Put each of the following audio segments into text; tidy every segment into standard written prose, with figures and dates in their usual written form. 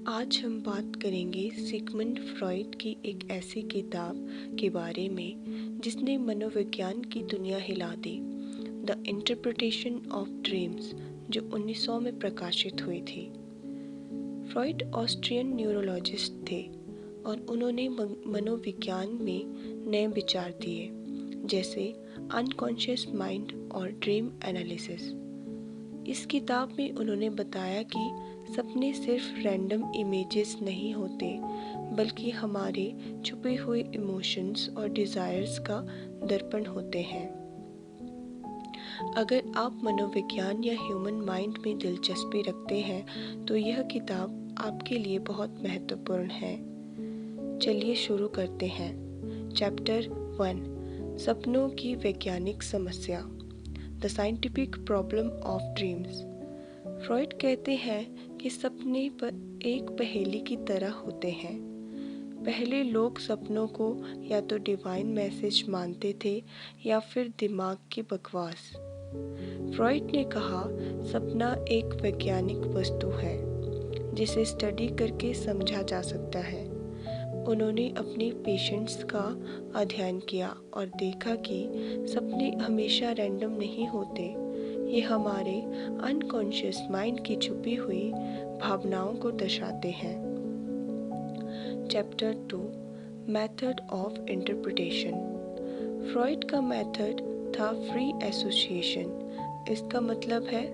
आज हम बात करेंगे सिगमंड फ्रॉइड की एक ऐसी किताब के बारे में जिसने मनोविज्ञान की दुनिया हिला दी, द इंटरप्रिटेशन ऑफ ड्रीम्स, जो 1900 में प्रकाशित हुई थी। फ्रॉइड ऑस्ट्रियन न्यूरोलॉजिस्ट थे और उन्होंने मनोविज्ञान में नए विचार दिए, जैसे अनकॉन्शियस माइंड और ड्रीम एनालिसिस। इस किताब में उन्होंने बताया कि सपने सिर्फ रैंडम इमेजेस नहीं होते, बल्कि हमारे छुपे हुए इमोशंस और डिज़ायर्स का दर्पण होते हैं। अगर आप मनोविज्ञान या ह्यूमन माइंड में दिलचस्पी रखते हैं तो यह किताब आपके लिए बहुत महत्वपूर्ण है। चलिए शुरू करते हैं। चैप्टर 1, सपनों की वैज्ञानिक समस्या, the scientific problem of dreams. Freud कहते हैं कि सपने पर एक पहेली की तरह होते हैं। पहले लोग सपनों को या तो डिवाइन मैसेज मानते थे या फिर दिमाग की बकवास। फ्रॉइड ने कहा, सपना एक वैज्ञानिक वस्तु है जिसे स्टडी करके समझा जा सकता है। उन्होंने अपने पेशेंट्स का अध्ययन किया और देखा कि सपने हमेशा रैंडम नहीं होते, ये हमारे अनकॉन्शियस माइंड की छुपी हुई भावनाओं को दर्शाते हैं। Chapter 2, method of interpretation. Freud का मेथड था फ्री एसोसिएशन। इसका मतलब है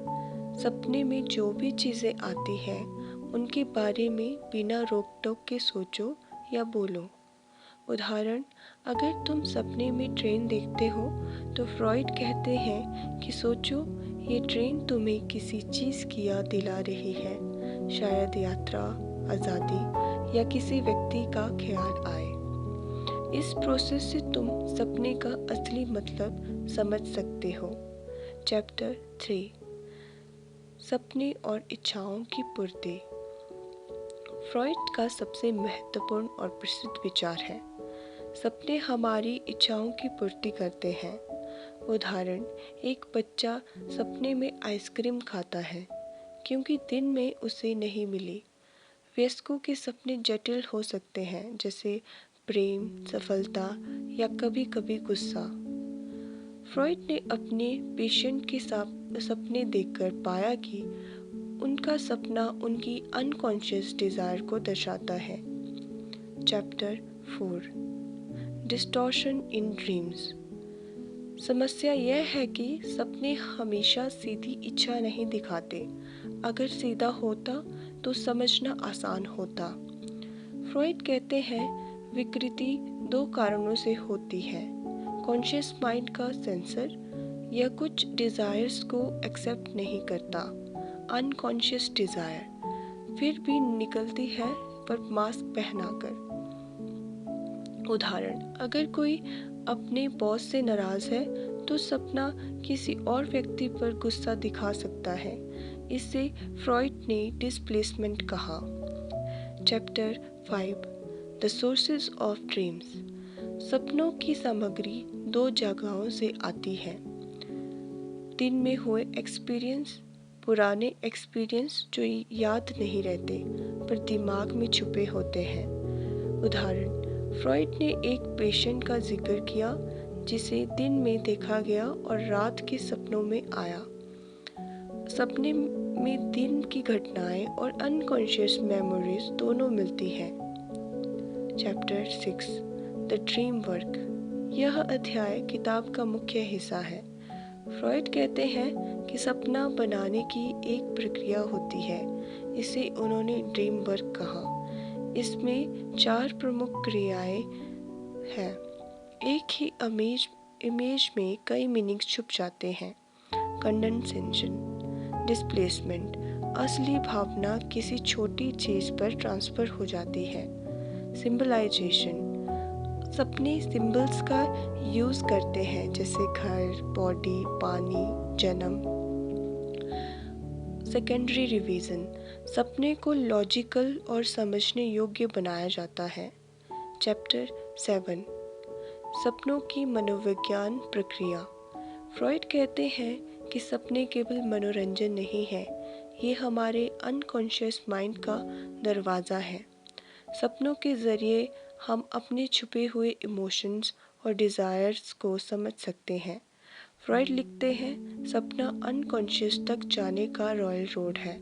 सपने में जो भी चीज़ें आती हैं उनके बारे में बिना रोक टोक के सोचो या बोलो। उदाहरण, अगर तुम सपने में ट्रेन देखते हो तो फ्रॉइड कहते हैं कि सोचो, ये ट्रेन तुम्हें किसी चीज़ की याद दिला रही है, शायद यात्रा, आज़ादी या किसी व्यक्ति का ख्याल आए। इस प्रोसेस से तुम सपने का असली मतलब समझ सकते हो। चैप्टर 3, सपने और इच्छाओं की पूर्ति। फ्रॉइड का सबसे महत्वपूर्ण और प्रसिद्ध विचार है, सपने हमारी इच्छाओं की पूर्ति करते हैं। उदाहरण, एक बच्चा सपने में आइसक्रीम खाता है क्योंकि दिन में उसे नहीं मिली। वयस्कों के सपने जटिल हो सकते हैं, जैसे प्रेम, सफलता या कभी कभी गुस्सा। फ्रॉइड ने अपने पेशेंट के सपने देखकर पाया कि उनका सपना उनकी अनकॉन्शियस डिज़ायर को दर्शाता है। चैप्टर 4, डिस्टॉर्शन इन ड्रीम्स। समस्या यह है कि सपने हमेशा सीधी इच्छा नहीं दिखाते। अगर सीधा होता तो समझना आसान होता। फ्रॉइड कहते हैं, विकृति दो कारणों से होती है, कॉन्शियस माइंड का सेंसर, यह कुछ डिज़ायर्स को एक्सेप्ट नहीं करता, अनकॉन्शियस डिज़ायर फिर भी निकलती है पर मास्क पहनाकर। उदाहरण, अगर कोई अपने बॉस से नाराज़ है तो सपना किसी और व्यक्ति पर गुस्सा दिखा सकता है। इसे फ्रॉइड ने डिस्प्लेसमेंट कहा। Chapter 5, the sources of dreams. सपनों की सामग्री दो जगहों से आती है, दिन में हुए एक्सपीरियंस, पुराने एक्सपीरियंस जो याद नहीं रहते पर दिमाग में छुपे होते हैं। उदाहरण, फ्रॉइड ने एक पेशेंट का जिक्र किया जिसे दिन में देखा गया और रात के सपनों में आया। सपने में दिन की घटनाएं और अनकॉन्शियस मेमोरीज दोनों मिलती हैं। Chapter 6, the dream work. यह अध्याय किताब का मुख्य हिस्सा है। फ्रॉइड कहते हैं कि सपना बनाने की एक प्रक्रिया होती है, इसे उन्होंने ड्रीम वर्क कहा। इसमें 4 प्रमुख क्रियाएं हैं। एक ही इमेज में कई मीनिंग्स छुप जाते हैं। कंडेंसेशन, डिस्प्लेसमेंट, असली भावना किसी छोटी चीज़ पर ट्रांसफ़र हो जाती है। सिंबलाइजेशन, सपने सिंबल्स का यूज़ करते हैं, जैसे घर, बॉडी, पानी, जन्म। सेकेंडरी रिवीजन, सपने को लॉजिकल और समझने योग्य बनाया जाता है। चैप्टर 7, सपनों की मनोविज्ञान प्रक्रिया। फ्रॉइड कहते हैं कि सपने केवल मनोरंजन नहीं है, ये हमारे अनकॉन्शियस माइंड का दरवाज़ा है। सपनों के ज़रिए हम अपने छुपे हुए इमोशंस और डिज़ायर्स को समझ सकते हैं। फ्रॉइड लिखते हैं, सपना अनकॉन्शियस तक जाने का रॉयल रोड है।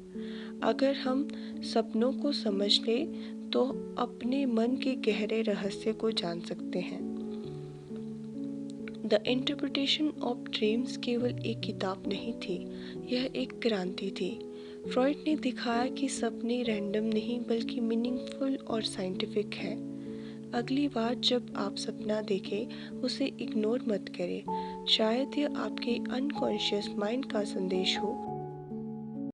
अगर हम सपनों को समझ लें तो अपने मन के गहरे रहस्य को जान सकते हैं। द इंटरप्रिटेशन ऑफ ड्रीम्स केवल एक किताब नहीं थी, यह एक क्रांति थी। फ्रॉइड ने दिखाया कि सपने रैंडम नहीं बल्कि मीनिंगफुल और साइंटिफिक है। अगली बार जब आप सपना देखें उसे इग्नोर मत करें। शायद यह आपके अनकॉन्शियस माइंड का संदेश हो